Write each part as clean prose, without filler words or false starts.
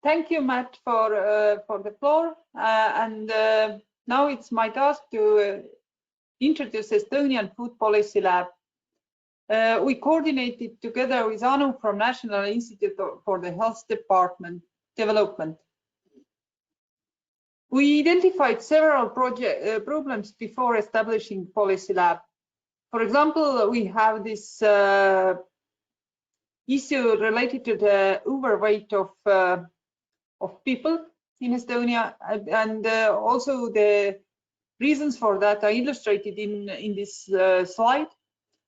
Thank you, Matt, for the floor. Now it's my task to introduce Estonian Food Policy Lab. We coordinated together with Anu from National Institute for the Health Development. We identified several problems before establishing Policy Lab. For example, we have this issue related to the overweight of people in Estonia, and also the reasons for that are illustrated in this slide.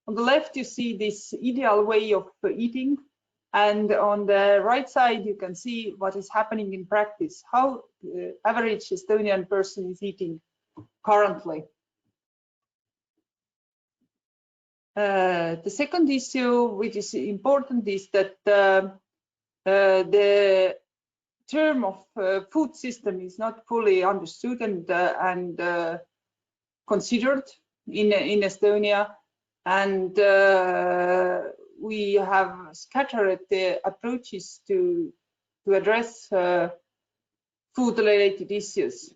On the left, you see this ideal way of eating, and on the right side, you can see what is happening in practice, how the average Estonian person is eating currently. The second issue, which is important, is that the term of food system is not fully understood and considered in Estonia, and we have scattered the approaches to address food-related issues.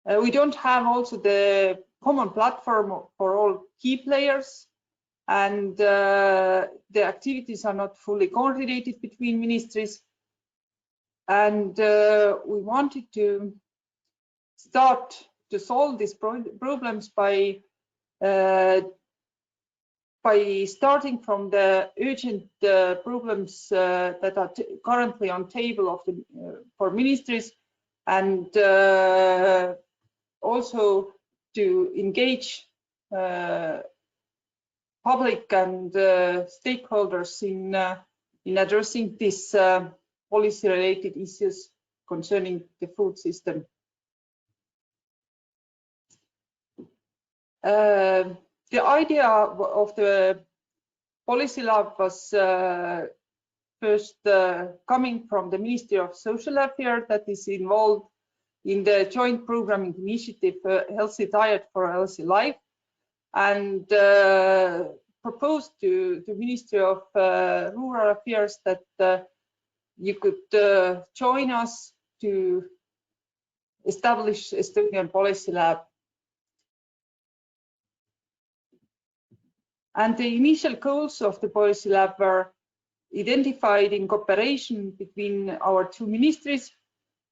We don't have also the common platform for all key players, and the activities are not fully coordinated between ministries. And we wanted to start to solve these problems by starting from the urgent problems that are currently on table of for ministries, and also to engage public and stakeholders in addressing these policy-related issues concerning the food system. The idea of the Policy Lab was first coming from the Ministry of Social Affairs, that is involved in the joint programming initiative Healthy Diet for a Healthy Life, and proposed to the Ministry of Rural Affairs that you could join us to establish Estonian Policy Lab. And the initial goals of the Policy Lab were identified in cooperation between our two ministries,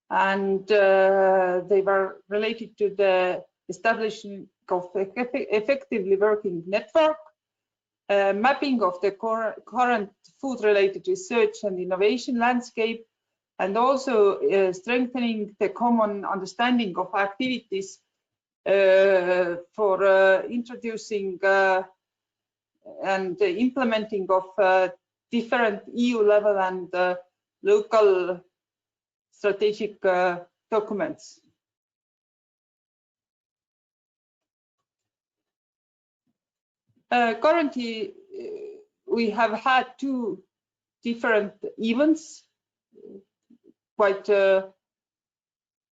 and they were related to the establishment of effectively working network, mapping of the current food-related research and innovation landscape, and also strengthening the common understanding of activities for introducing and implementing of different EU level and local strategic documents. Currently, we have had two different events, quite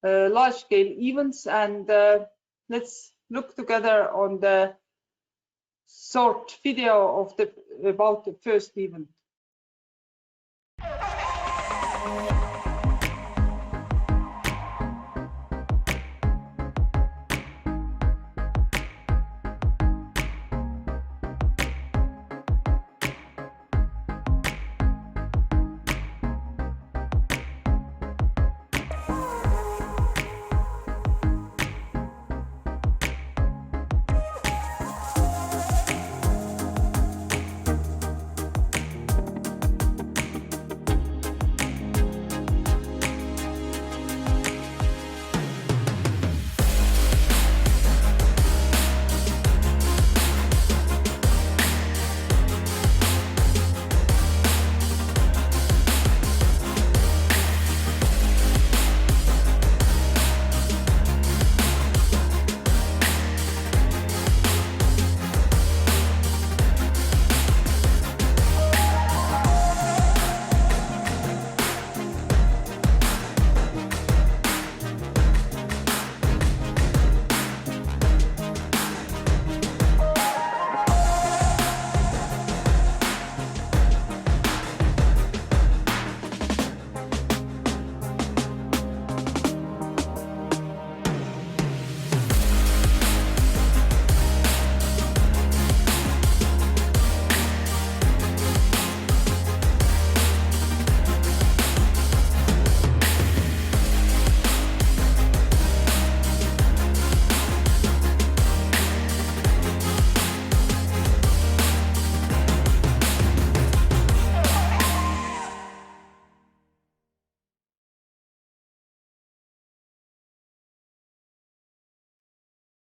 large-scale events, and let's look together on the short video of about the first event.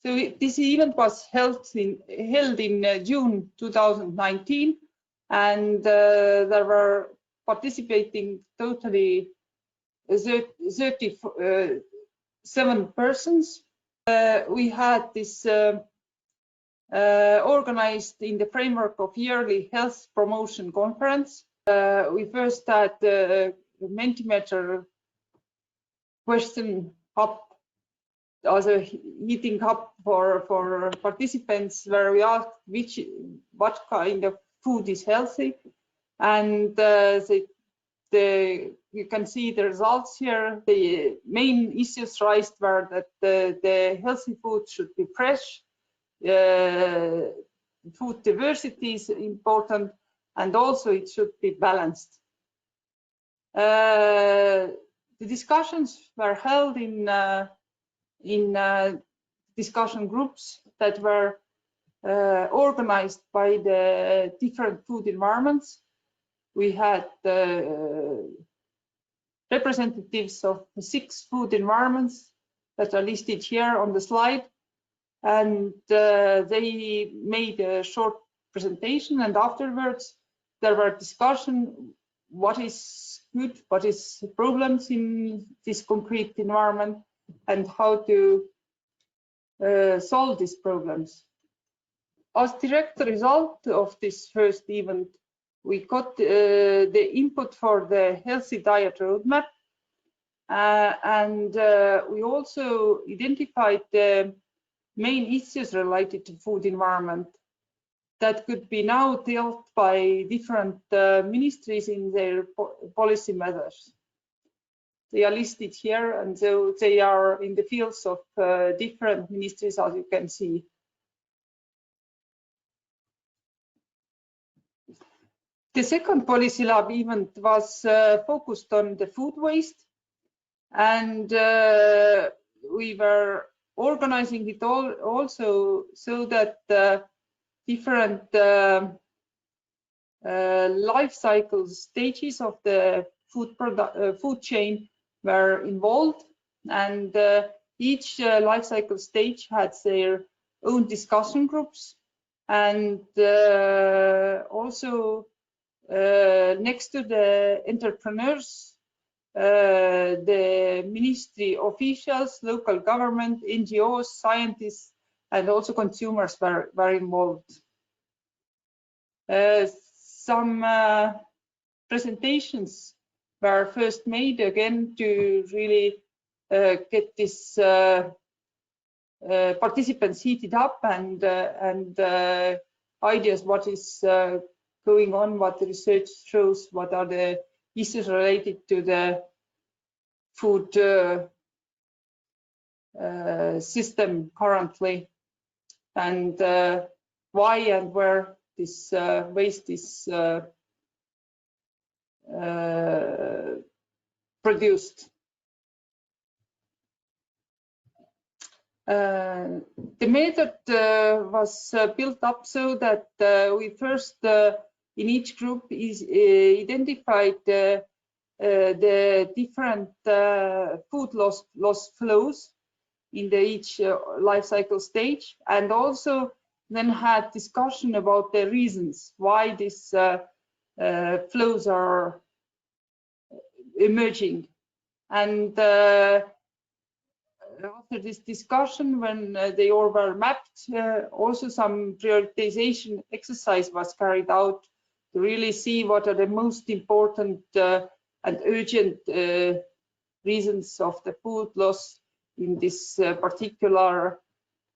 So this event was held in June 2019, and there were participating totally 37 persons. We had this organized in the framework of yearly health promotion conference. We first had the Mentimeter question hub as a heating hub for participants, where we asked what kind of food is healthy, and you can see the results here. The main issues raised were that the healthy food should be fresh, food diversity is important, and also it should be balanced. The discussions were held in discussion groups that were organized by the different food environments. We had representatives of 6 food environments that are listed here on the slide, and they made a short presentation, and afterwards there were discussion what is good, what is problems in this concrete environment, and how to solve these problems. As direct result of this first event, we got the input for the healthy diet roadmap, and we also identified the main issues related to food environment that could be now dealt by different ministries in their policy measures. They are listed here, and so they are in the fields of different ministries, as you can see. The second Policy Lab event was focused on the food waste, and we were organizing it also so that different life cycle stages of the food chain were involved, and each life cycle stage had their own discussion groups, and also next to the entrepreneurs, the ministry officials, local government, NGOs, scientists, and also consumers were involved. Some presentations were first made again to really get this participants heated up and ideas what is going on, what the research shows, what are the issues related to the food system currently, and why and where this waste is produced. The method was built up so that we first in each group is identified the different food loss flows in each life cycle stage, and also then had discussion about the reasons why these flows are emerging. And after this discussion, when they all were mapped, also some prioritization exercise was carried out to really see what are the most important and urgent reasons of the food loss in this particular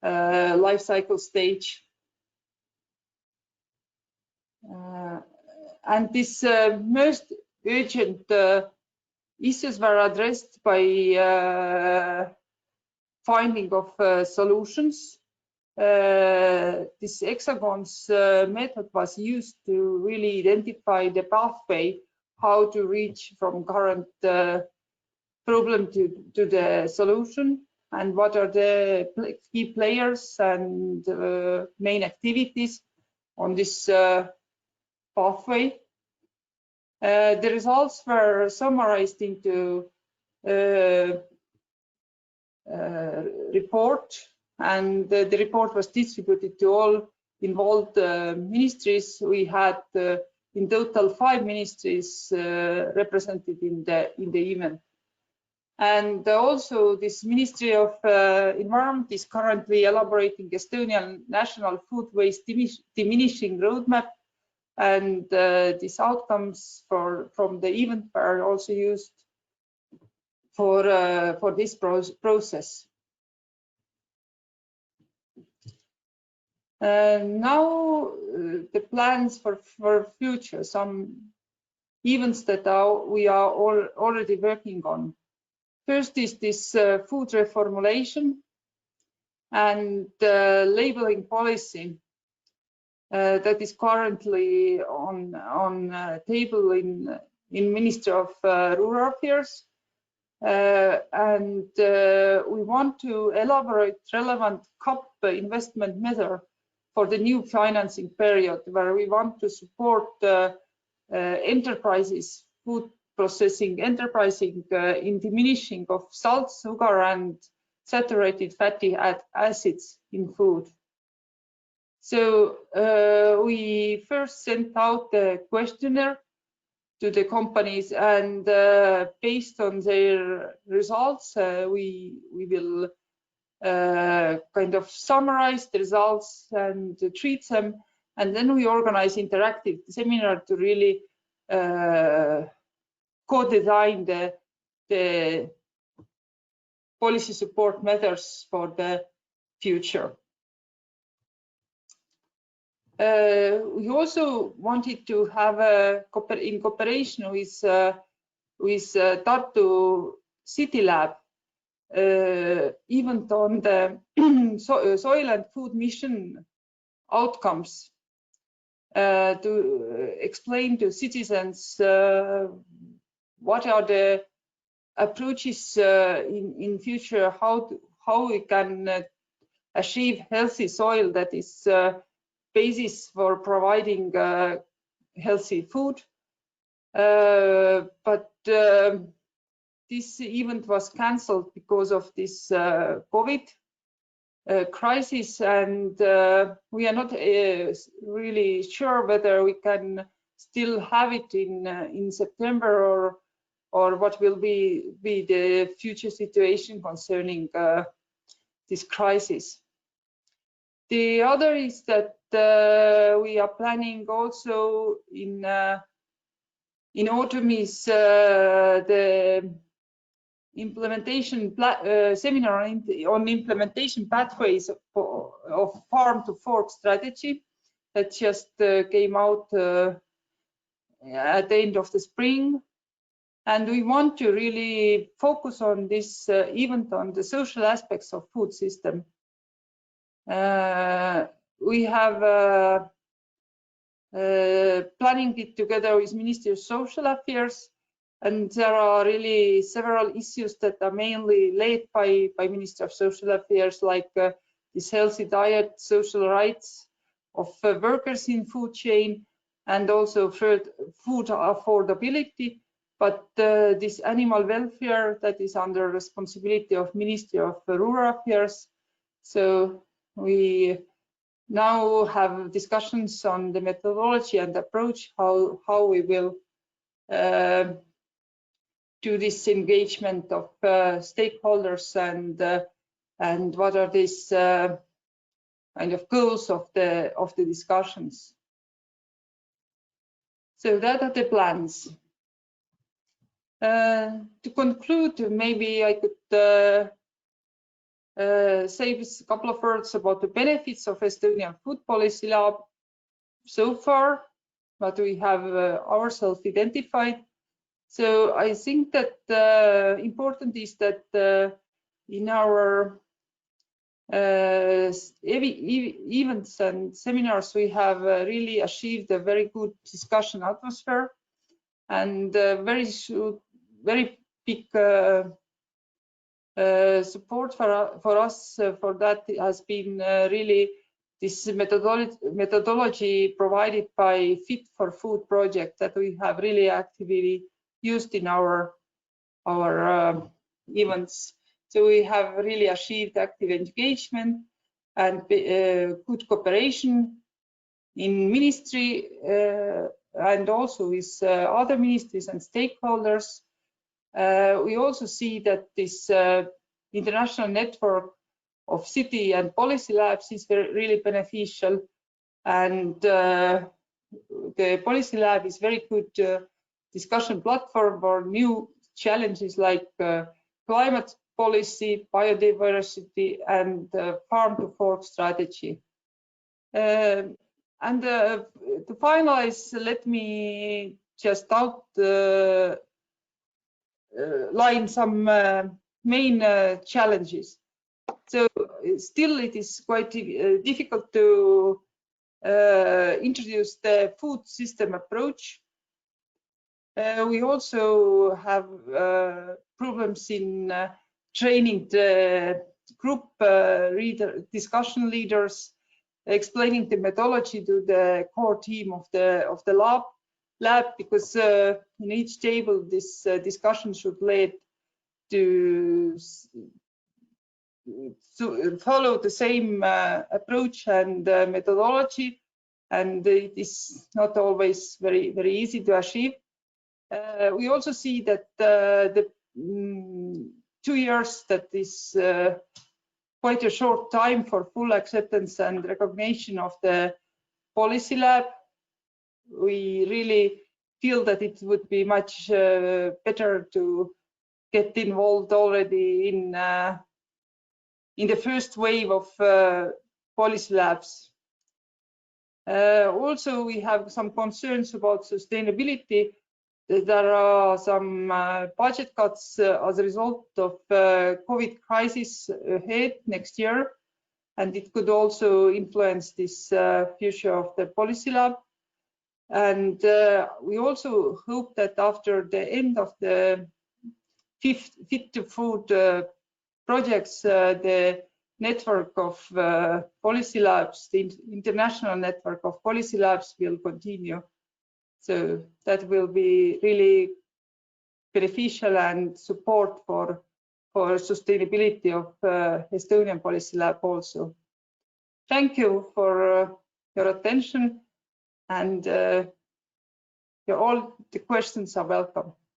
life cycle stage. And this most urgent issues were addressed by finding of solutions. This hexagons method was used to really identify the pathway how to reach from current problem to the solution, and what are the key players and main activities on this pathway. The results were summarized into report, and the report was distributed to all involved ministries. We had in total 5 ministries represented in the event. And also this Ministry of Environment is currently elaborating Estonian national food waste diminishing roadmap, and these outcomes from the event are also used for this process. Now the plans for future, some events that we are already working on. First is this food reformulation and labeling policy that is currently on table in Ministry of Rural Affairs, and we want to elaborate relevant CAP investment measure for the new financing period, where we want to support enterprises, food processing enterprising in diminishing of salt, sugar, and saturated fatty acids in food. So we first sent out the questionnaire to the companies, and based on their results, we will kind of summarize the results and treat them, and then we organize interactive seminar to really co-design the policy support methods for the future. We also wanted to have in cooperation with Tartu City Lab event on the soil and food mission outcomes to explain to citizens what are the approaches in future, how we can achieve healthy soil that is basis for providing healthy food. But this event was cancelled because of this COVID crisis, and we are not really sure whether we can still have it in September, or what will be the future situation concerning this crisis. The other is that we are planning also in autumn is the implementation seminar on implementation pathways of farm to fork strategy that just came out at the end of the spring. And we want to really focus on this event on the social aspects of food system. We have planning it together with Ministry of Social Affairs, and there are really several issues that are mainly led by Ministry of Social Affairs, like this healthy diet, social rights of workers in food chain, and also food affordability. But this animal welfare that is under responsibility of Ministry of Rural Affairs. So we now have discussions on the methodology and approach, how we will do this engagement of stakeholders, and what are these kind of goals of the discussions. So that are the plans. To conclude, maybe I could say a couple of words about the benefits of Estonian Food Policy Lab so far, what we have ourselves identified. So I think that important is that in our events and seminars, we have really achieved a very good discussion atmosphere, and very big support for us for that has been really this methodology provided by FIT4Food project that we have really actively used in our events. So we have really achieved active engagement, and good cooperation in ministry and also with other ministries and stakeholders. We also see that this international network of city and policy labs is really beneficial, and the policy lab is very good discussion platform for new challenges like climate policy, biodiversity, and farm to fork strategy. And to finalize, let me just outline some main challenges. So still it is quite difficult to introduce the food system approach. We also have problems in training the group discussion leaders, explaining the methodology to the core team of the lab, because in each table this discussion should lead to follow the same approach and methodology, and it is not always very easy to achieve. We also see that the 2 years, that is quite a short time for full acceptance and recognition of the policy lab. We really feel that it would be much better to get involved already in the first wave of policy labs. Also, we have some concerns about sustainability. There are some budget cuts as a result of COVID crisis ahead next year, and it could also influence this future of the policy lab. And we also hope that after the end of the FIT4FOOD projects, the network of policy labs, the international network of policy labs, will continue. So that will be really beneficial and support for sustainability of Estonian policy lab also. Thank you for your attention, and all the questions are welcome.